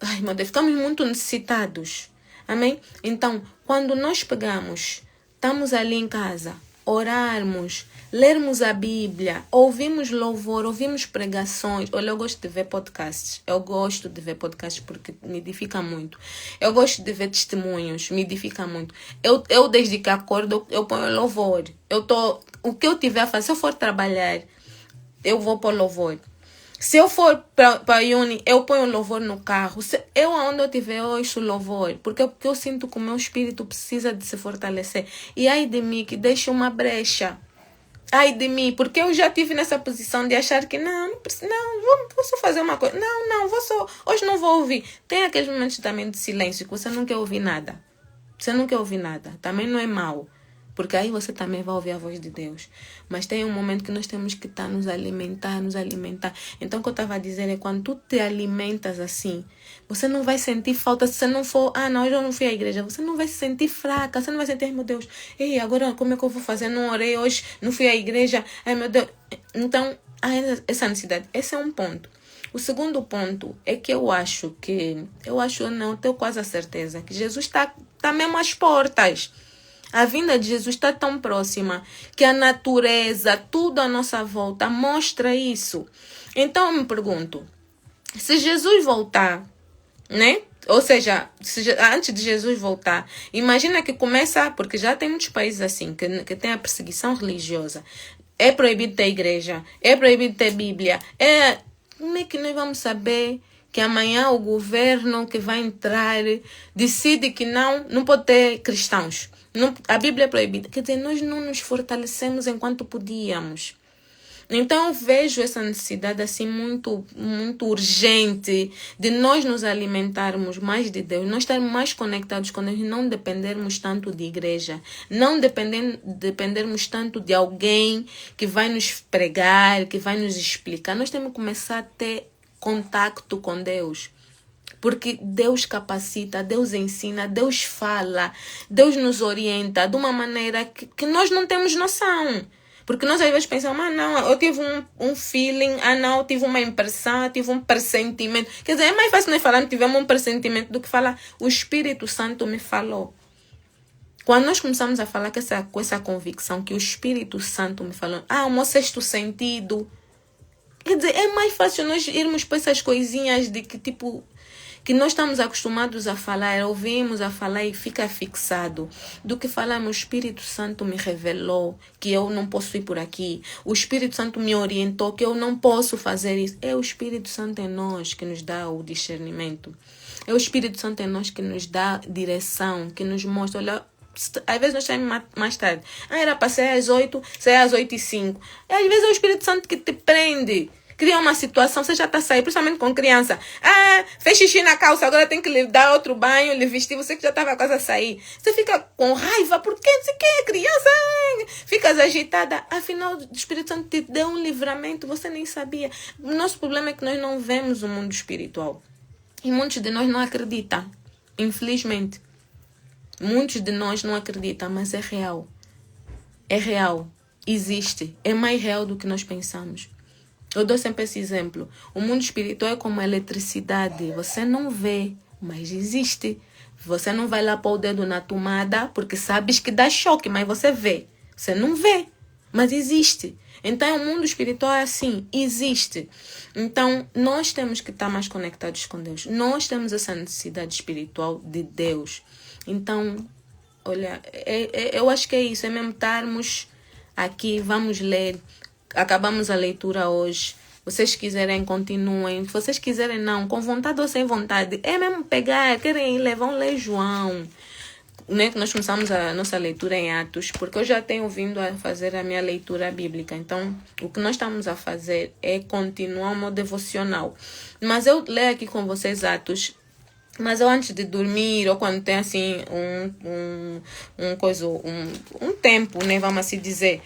Ai, meu Deus, ficamos muito necessitados. Amém? Então, quando nós estamos ali em casa, orarmos, lermos a Bíblia, ouvirmos louvor, ouvirmos pregações. Olha, eu gosto de ver podcasts. Eu gosto de ver podcasts porque me edifica muito. Eu gosto de ver testemunhos, me edifica muito. Eu desde que acordo, eu ponho louvor. O que eu tiver a fazer, se eu for trabalhar, eu vou pôr louvor. Se eu for para a uni, eu ponho louvor no carro. Aonde eu estiver, eu ouço louvor. Porque eu sinto que o meu espírito precisa de se fortalecer. E ai de mim que deixa uma brecha. Ai de mim, porque eu já estive nessa posição de achar que vou só fazer uma coisa. Hoje não vou ouvir. Tem aqueles momentos também de silêncio que você não quer ouvir nada. Você não quer ouvir nada. Também não é mau. Porque aí você também vai ouvir a voz de Deus. Mas tem um momento que nós temos que estar nos alimentar. Então o que eu estava a dizer é quando tu te alimentas assim, você não vai sentir falta se você não for, hoje eu não fui à igreja. Você não vai se sentir fraca, você não vai sentir, ai meu Deus, agora como é que eu vou fazer? Não orei hoje, não fui à igreja, ai meu Deus. Então, há essa necessidade. Esse é um ponto. O segundo ponto é que tenho quase a certeza que Jesus está mesmo às portas. A vinda de Jesus está tão próxima que a natureza, tudo à nossa volta, mostra isso. Então eu me pergunto, se Jesus voltar, né? Ou seja, antes de Jesus voltar, imagina que começa, porque já tem muitos países assim, que tem a perseguição religiosa. É proibido ter igreja, é proibido ter Bíblia. Como é que nós vamos saber que amanhã o governo que vai entrar decide que não pode ter cristãos? A Bíblia é proibida. Quer dizer, nós não nos fortalecemos enquanto podíamos. Então, eu vejo essa necessidade assim muito, muito urgente de nós nos alimentarmos mais de Deus, nós estarmos mais conectados com Deus e não dependermos tanto de igreja, não dependermos tanto de alguém que vai nos pregar, que vai nos explicar. Nós temos que começar a ter contato com Deus. Porque Deus capacita, Deus ensina, Deus fala, Deus nos orienta de uma maneira que nós não temos noção. Porque nós às vezes pensamos, eu tive um feeling, eu tive uma impressão, eu tive um pressentimento. Quer dizer, é mais fácil nós falar que tivemos um pressentimento do que falar, o Espírito Santo me falou. Quando nós começamos a falar com essa convicção que o Espírito Santo me falou, o meu sexto sentido. Quer dizer, é mais fácil nós irmos para essas coisinhas de que nós estamos acostumados a falar, ouvimos a falar e fica fixado, do que falamos, o Espírito Santo me revelou que eu não posso ir por aqui, o Espírito Santo me orientou que eu não posso fazer isso. É o Espírito Santo em nós que nos dá o discernimento, é o Espírito Santo em nós que nos dá direção, que nos mostra, olha, às vezes nós saímos mais tarde, era para sair às 8, sair às 8h05, e às vezes é o Espírito Santo que te prende. Cria uma situação, você já está saindo, principalmente com criança. Fez xixi na calça, agora tem que lhe dar outro banho, lhe vestir, você que já estava quase a sair. Você fica com raiva, porque não sei o que, criança, ficas agitada. Afinal, o Espírito Santo te deu um livramento, você nem sabia. O nosso problema é que nós não vemos o mundo espiritual. E muitos de nós não acreditam, infelizmente. Muitos de nós não acreditam, mas é real. É real, existe, é mais real do que nós pensamos. Eu dou sempre esse exemplo. O mundo espiritual é como a eletricidade. Você não vê, mas existe. Você não vai lá pôr o dedo na tomada porque sabes que dá choque, mas você vê. Você não vê, mas existe. Então, o mundo espiritual é assim, existe. Então, nós temos que estar mais conectados com Deus. Nós temos essa necessidade espiritual de Deus. Então, olha, eu acho que é isso. É mesmo estarmos aqui, vamos ler. Acabamos a leitura hoje. Vocês quiserem, continuem. Se vocês quiserem, não. Com vontade ou sem vontade. É mesmo pegar. Querem ler, vão ler João. Né? Nós começamos a nossa leitura em Atos. Porque eu já tenho vindo a fazer a minha leitura bíblica. Então, o que nós estamos a fazer é continuar o meu devocional. Mas eu leio aqui com vocês Atos. Mas eu antes de dormir, ou quando tem assim um tempo, né? Vamos assim dizer.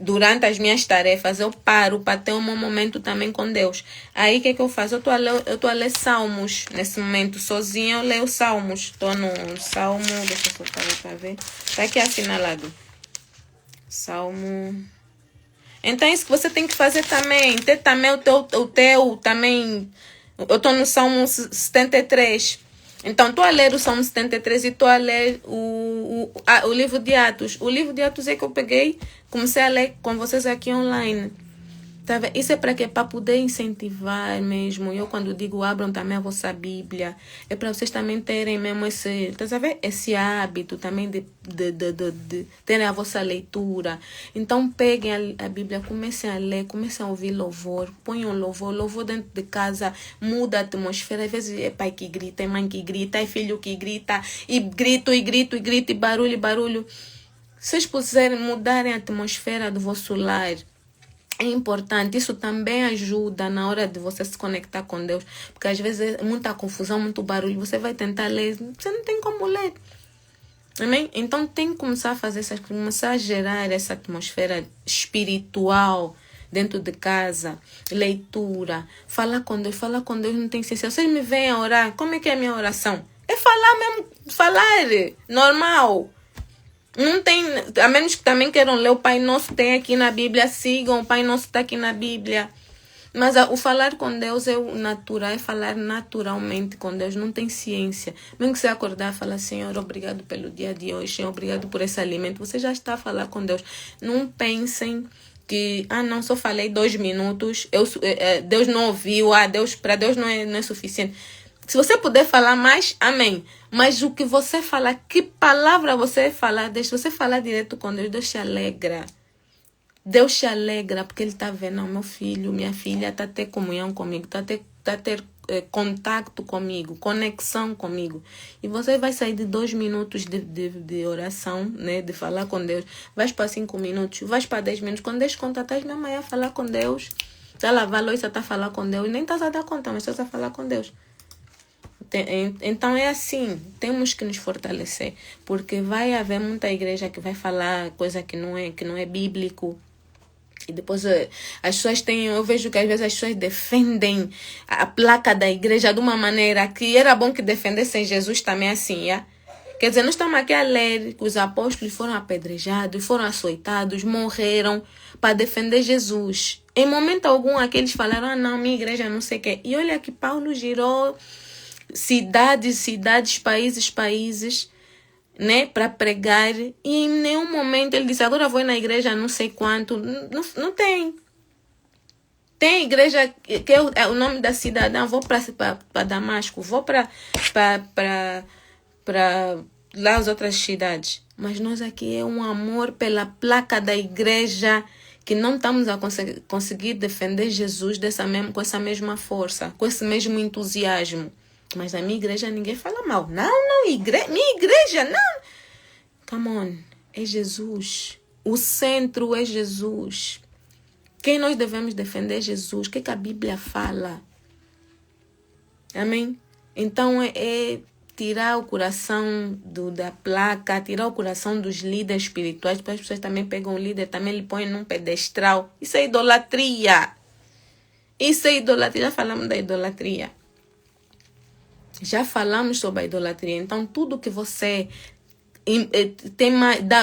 Durante as minhas tarefas, eu paro para ter um momento também com Deus. Aí, o que eu faço? Eu estou a ler Salmos. Nesse momento, sozinha, eu leio Salmos. Estou no Salmo... Deixa eu soltar para ver. Está aqui assinalado. Salmo... Então, é isso que você tem que fazer também. Ter também o teu também... Eu estou no Salmo 73. Então, estou a ler o Salmo 73 e estou a ler o livro de Atos. O livro de Atos é que eu peguei, comecei a ler com vocês aqui online. Tá vendo? Isso é para quê? Para poder incentivar mesmo. Eu, quando digo abram também a vossa Bíblia, é para vocês também terem mesmo esse hábito também de terem a vossa leitura. Então, peguem a Bíblia, comecem a ler, comecem a ouvir louvor, ponham louvor dentro de casa, muda a atmosfera. Às vezes é pai que grita, é mãe que grita, é filho que grita, e grito, e barulho. Se vocês puderem mudarem a atmosfera do vosso lar, é importante, isso também ajuda na hora de você se conectar com Deus. Porque às vezes é muita confusão, muito barulho. Você vai tentar ler, você não tem como ler. Amém? Então tem que começar a fazer começar a gerar essa atmosfera espiritual dentro de casa. Leitura, falar com Deus não tem ciência. Vocês me veem a orar, como é que é a minha oração? É falar mesmo, falar, normal. Não tem, a menos que também queiram ler o Pai Nosso, tem aqui na Bíblia, sigam, o Pai Nosso está aqui na Bíblia. Mas o falar com Deus é o natural, é falar naturalmente com Deus, não tem ciência. Mesmo que você acordar e falar, Senhor, obrigado pelo dia de hoje, Senhor, obrigado por esse alimento, você já está a falar com Deus. Não pensem que, não, só falei 2 minutos, Deus não ouviu, para Deus não é suficiente. Se você puder falar mais, amém. Mas o que você falar, que palavra você falar, deixa você falar direto com Deus, Deus te alegra. Deus te alegra porque Ele está vendo, meu filho, minha filha está a ter comunhão comigo, está a ter contato comigo, conexão comigo. E você vai sair de 2 minutos de oração, né, de falar com Deus. Vai para 5 minutos, vai para 10 minutos. Quando Deus conta, estás mesmo aí a falar com Deus. Está a lavar a louça, está a falar com Deus. Nem estás a dar conta, mas estás a falar com Deus. Então é assim, temos que nos fortalecer, porque vai haver muita igreja que vai falar coisa que não é bíblico. E depois as pessoas eu vejo que às vezes as pessoas defendem a placa da igreja de uma maneira que era bom que defendessem Jesus também assim, yeah? Quer dizer, nós estamos aqui a ler que os apóstolos foram apedrejados, foram açoitados, morreram para defender Jesus. Em momento algum aqui eles falaram, não, minha igreja não sei o quê. E olha que Paulo girou cidades, países, né, para pregar, e em nenhum momento ele disse, agora vou na igreja não sei quanto. Não tem. Tem igreja que é o nome da cidade, vou para Damasco, vou para lá as outras cidades. Mas nós aqui é um amor pela placa da igreja, que não estamos a conseguir defender Jesus com essa mesma força, com esse mesmo entusiasmo. Mas na minha igreja ninguém fala mal. Não, minha igreja, não. Come on, é Jesus. O centro é Jesus. Quem nós devemos defender é Jesus. O que a Bíblia fala? Amém? Então é tirar o coração da placa, tirar o coração dos líderes espirituais, porque as pessoas também pegam o líder, também lhe põem num pedestral. Isso é idolatria. Já falamos da idolatria. Já falamos sobre a idolatria. Então, tudo que você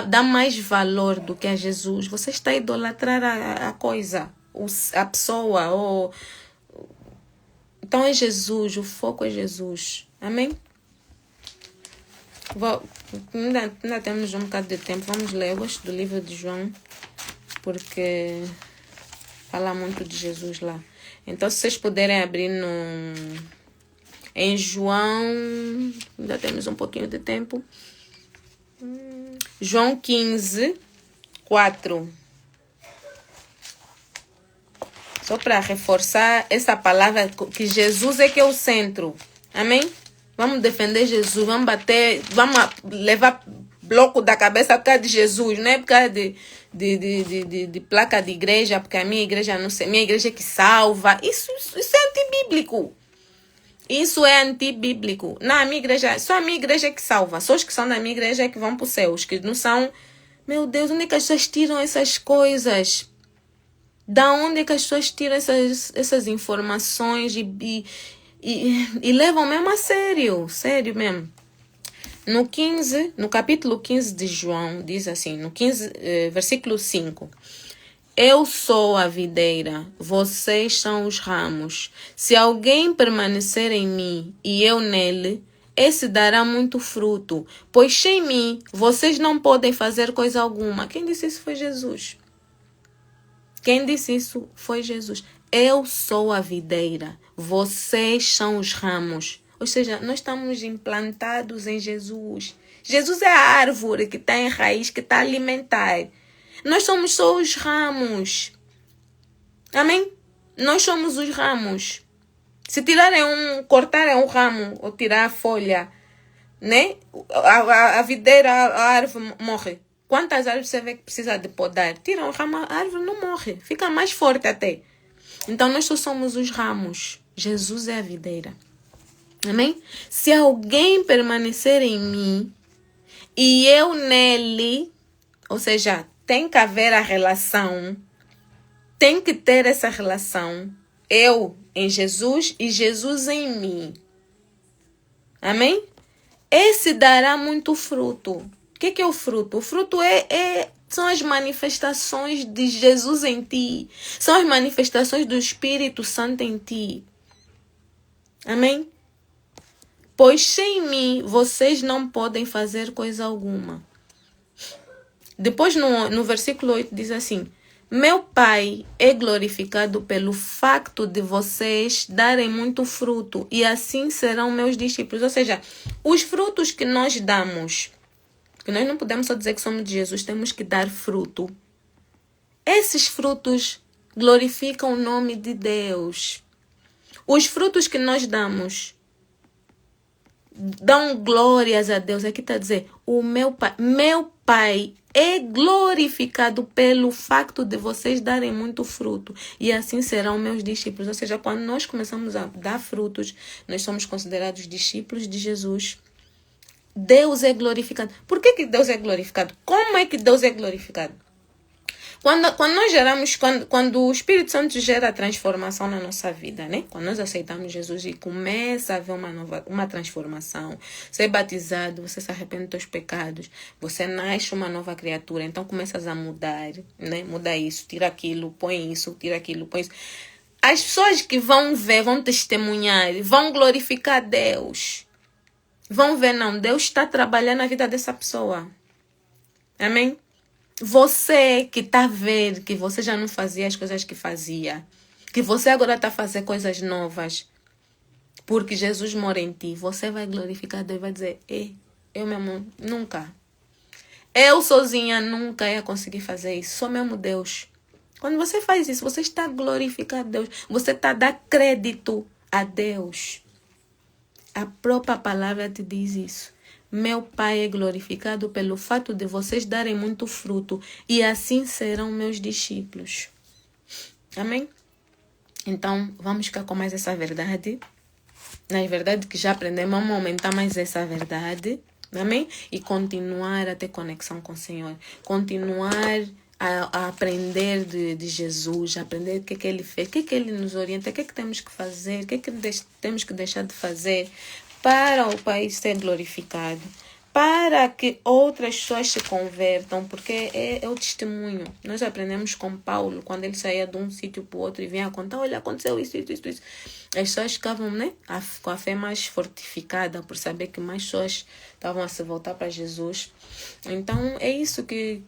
dá mais valor do que a Jesus, você está a idolatrar a coisa, a pessoa. Então, é Jesus, o foco é Jesus. Amém? Ainda temos um bocado de tempo. Vamos ler. Eu gosto do livro de João, porque fala muito de Jesus lá. Então, se vocês puderem abrir em João, ainda temos um pouquinho de tempo. João 15, 4. Só para reforçar essa palavra, que Jesus é que é o centro. Amém? Vamos defender Jesus, vamos bater, vamos levar bloco da cabeça por causa de Jesus, não é por causa de placa de igreja, porque a minha igreja não sei, minha igreja é que salva. Isso é antibíblico. Isso é antibíblico. Na minha igreja, só a minha igreja é que salva. Só os que são da minha igreja é que vão para o céu. Os que não são, meu Deus, onde é que as pessoas tiram essas coisas? Da onde é que as pessoas tiram essas informações e levam mesmo a sério? Sério mesmo. No capítulo 15 de João, diz assim, versículo 5. Eu sou a videira, vocês são os ramos. Se alguém permanecer em mim e eu nele, esse dará muito fruto. Pois sem mim, vocês não podem fazer coisa alguma. Quem disse isso foi Jesus. Quem disse isso foi Jesus. Eu sou a videira, vocês são os ramos. Ou seja, nós estamos implantados em Jesus. Jesus é a árvore que está em raiz, que está a alimentar. Nós somos só os ramos. Amém? Nós somos os ramos. Se cortarem um ramo ou tirar a folha, né? A videira, a árvore morre. Quantas árvores você vê que precisa de podar? Tira o ramo, a árvore não morre. Fica mais forte até. Então nós só somos os ramos. Jesus é a videira. Amém? Se alguém permanecer em mim e eu nele, ou seja, tem que haver a relação, tem que ter essa relação. Eu em Jesus e Jesus em mim. Amém? Esse dará muito fruto. O que é o fruto? O fruto são as manifestações de Jesus em ti. São as manifestações do Espírito Santo em ti. Amém? Pois sem mim, vocês não podem fazer coisa alguma. Depois no versículo 8 diz assim: meu Pai é glorificado pelo facto de vocês darem muito fruto, e assim serão meus discípulos. Ou seja, os frutos que nós damos, que nós não podemos só dizer que somos de Jesus, temos que dar fruto. Esses frutos glorificam o nome de Deus. Os frutos que nós damos dão glórias a Deus. Aqui está a dizer, o meu Pai é glorificado pelo facto de vocês darem muito fruto, e assim serão meus discípulos. Ou seja, quando nós começamos a dar frutos, nós somos considerados discípulos de Jesus. Deus é glorificado. Por que Deus é glorificado? Como é que Deus é glorificado? Quando nós geramos, quando o Espírito Santo gera a transformação na nossa vida, né? Quando nós aceitamos Jesus e começa a haver uma transformação, você é batizado, você se arrepende dos teus pecados, você nasce uma nova criatura, então começas a mudar, né? Muda isso, tira aquilo, põe isso, tira aquilo, põe isso. As pessoas que vão ver, vão testemunhar, vão glorificar Deus. Vão ver, não, Deus está trabalhando na vida dessa pessoa. Amém? Você que está a ver que você já não fazia as coisas que fazia, que você agora está a fazer coisas novas, porque Jesus mora em ti, você vai glorificar Deus e vai dizer, eu mesmo nunca. Eu sozinha nunca ia conseguir fazer isso, só mesmo Deus. Quando você faz isso, você está a glorificar Deus, você está a dar crédito a Deus. A própria palavra te diz isso. Meu Pai é glorificado pelo fato de vocês darem muito fruto, e assim serão meus discípulos. Amém? Então, vamos ficar com mais essa verdade. Na verdade que já aprendemos, vamos aumentar mais essa verdade. Amém? E continuar a ter conexão com o Senhor. Continuar a aprender de Jesus, a aprender o que Ele fez, o que Ele nos orienta, o que temos que fazer, o que temos que deixar de fazer para o Pai ser glorificado, para que outras pessoas se convertam, porque é o testemunho. Nós aprendemos com Paulo, quando ele saía de um sítio para o outro e vinha contar, olha, aconteceu isso. As pessoas ficavam, né, com a fé mais fortificada, por saber que mais pessoas estavam a se voltar para Jesus. Então, é isso que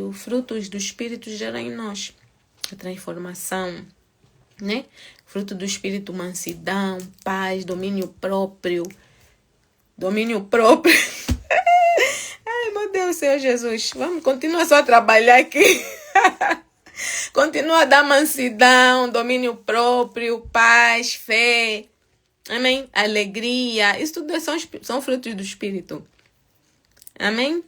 os frutos do Espírito geram em nós. A transformação, né? Fruto do Espírito, mansidão, paz, domínio próprio. Ai, meu Deus, Senhor Jesus. Vamos continuar só a trabalhar aqui. Continua a dar mansidão, domínio próprio, paz, fé. Amém? Alegria. Isso tudo são frutos do Espírito. Amém?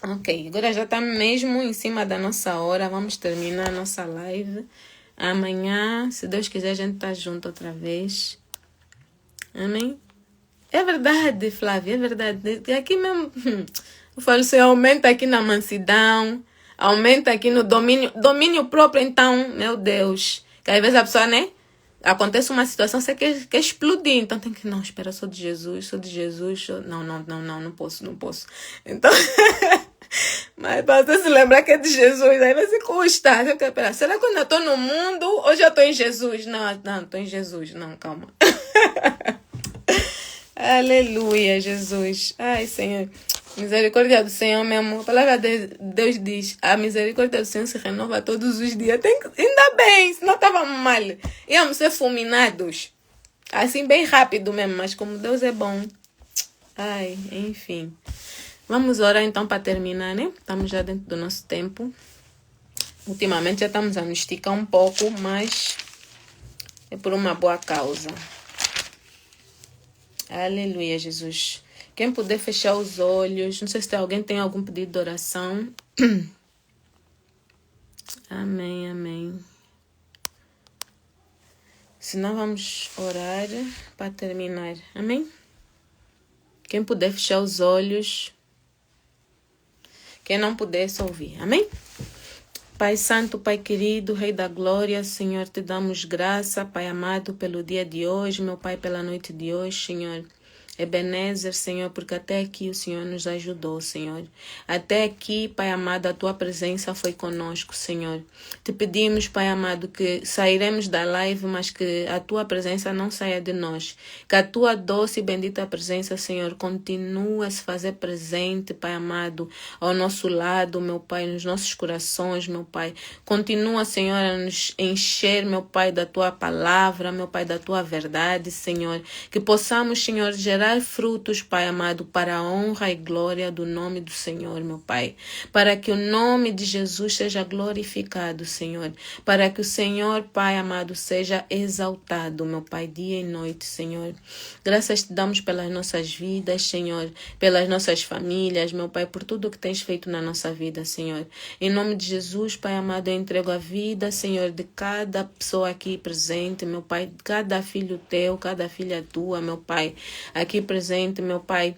Ok, agora já está mesmo em cima da nossa hora. Vamos terminar a nossa live. Amanhã, se Deus quiser, a gente tá junto outra vez. Amém? É verdade, Flávia, é verdade. Aqui mesmo, eu falo, você aumenta aqui na mansidão, aumenta aqui no domínio próprio, então, meu Deus. Que às vezes a pessoa, né? Acontece uma situação, você quer explodir, então tem que, não, espera, eu sou de Jesus. Não posso. Então... Mas para você se lembrar que é de Jesus, aí vai se custa. Será que eu ainda estou no mundo ou já estou em Jesus? Não, estou em Jesus. Não, calma. Aleluia, Jesus. Ai, Senhor. Misericórdia do Senhor mesmo. A palavra de Deus diz: a misericórdia do Senhor se renova todos os dias. Ainda bem, senão estava mal. Íamos ser fulminados. Assim, bem rápido mesmo. Mas como Deus é bom. Ai, enfim. Vamos orar então para terminar, né? Estamos já dentro do nosso tempo. Ultimamente já estamos a nos esticar um pouco, mas é por uma boa causa. Aleluia, Jesus. Quem puder fechar os olhos, não sei se alguém tem algum pedido de oração. Amém, amém. Senão vamos orar para terminar. Amém? Quem puder fechar os olhos. Quem não puder, só ouvir. Amém? Pai Santo, Pai querido, Rei da Glória, Senhor, te damos graça, Pai amado, pelo dia de hoje, meu Pai, pela noite de hoje, Senhor. Ebenezer, Senhor, porque até aqui o Senhor nos ajudou, Senhor. Até aqui, Pai amado, a Tua presença foi conosco, Senhor. Te pedimos, Pai amado, que sairemos da live, mas que a Tua presença não saia de nós. Que a Tua doce e bendita presença, Senhor, continue a se fazer presente, Pai amado, ao nosso lado, meu Pai, nos nossos corações, meu Pai. Continua, Senhor, a nos encher, meu Pai, da Tua palavra, meu Pai, da Tua verdade, Senhor. Que possamos, Senhor, gerar frutos, Pai amado, para a honra e glória do nome do Senhor, meu Pai. Para que o nome de Jesus seja glorificado, Senhor. Para que o Senhor, Pai amado, seja exaltado, meu Pai, dia e noite, Senhor. Graças te damos pelas nossas vidas, Senhor, pelas nossas famílias, meu Pai, por tudo que tens feito na nossa vida, Senhor. Em nome de Jesus, Pai amado, eu entrego a vida, Senhor, de cada pessoa aqui presente, meu Pai, cada filho teu, cada filha tua, meu Pai, aqui presente, meu Pai.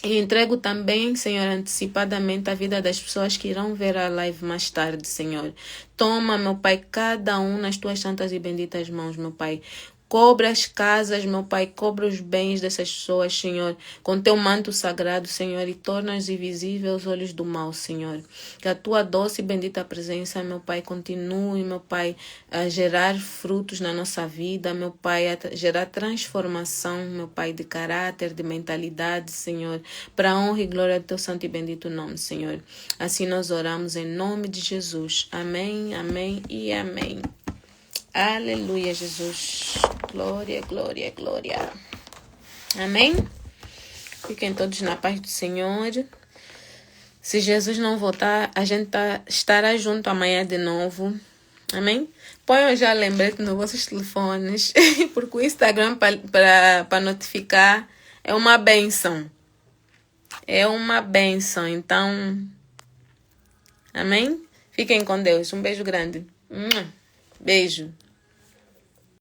E entrego também, Senhor, antecipadamente a vida das pessoas que irão ver a live mais tarde, Senhor. Toma, meu Pai, cada um nas tuas santas e benditas mãos, meu Pai. Cobre as casas, meu Pai, cobre os bens dessas pessoas, Senhor, com teu manto sagrado, Senhor, e torna-os invisíveis os olhos do mal, Senhor. Que a tua doce e bendita presença, meu Pai, continue, meu Pai, a gerar frutos na nossa vida, meu Pai, a gerar transformação, meu Pai, de caráter, de mentalidade, Senhor, para a honra e glória do teu santo e bendito nome, Senhor. Assim nós oramos em nome de Jesus. Amém, amém e amém. Aleluia, Jesus. Glória, glória, glória. Amém? Fiquem todos na paz do Senhor. Se Jesus não voltar, a gente estará junto amanhã de novo. Amém? Ponham já lembrete nos vossos telefones, porque o Instagram para notificar é uma benção. É uma benção. Então, amém? Fiquem com Deus. Um beijo grande. Beijo.